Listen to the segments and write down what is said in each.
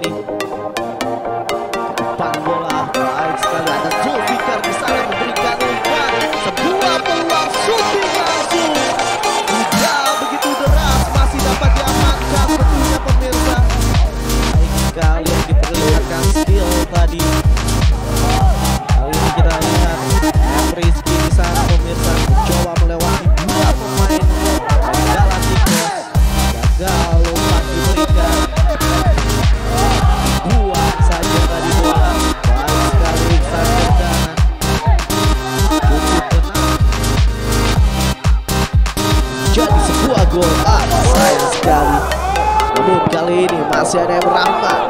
Depan bola baik sekali, ada Zulfikar di sana memberikan umpan, sebuah peluang shooting langsung, tidak begitu deras, masih dapat diamankan tentunya pemirsa. Baik sekali yang diperlihatkan skill tadi. Kali ini kita lihat Rizky di sana pemirsa mencoba melewati dua pemain Galacticos, gagal umpan diberikan. Buang saja tadi bola. Baik sekali Iksan Cendana. Cukup tenang. Jadi sebuah gol. Sayang sekali. Namun kali ini masih ada yang Rahmat.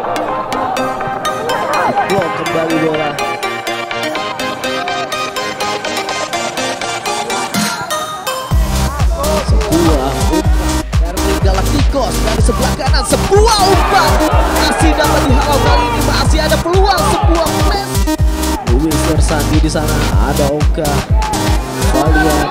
Blok kembali bola. Sebuah umpan dari Galacticos dari sebelah kanan. Sebuah umpan masih dapat dihalau, kali ini masih ada peluang, sebuah flash. Luis Tersandi di sana, ada Oka Valian.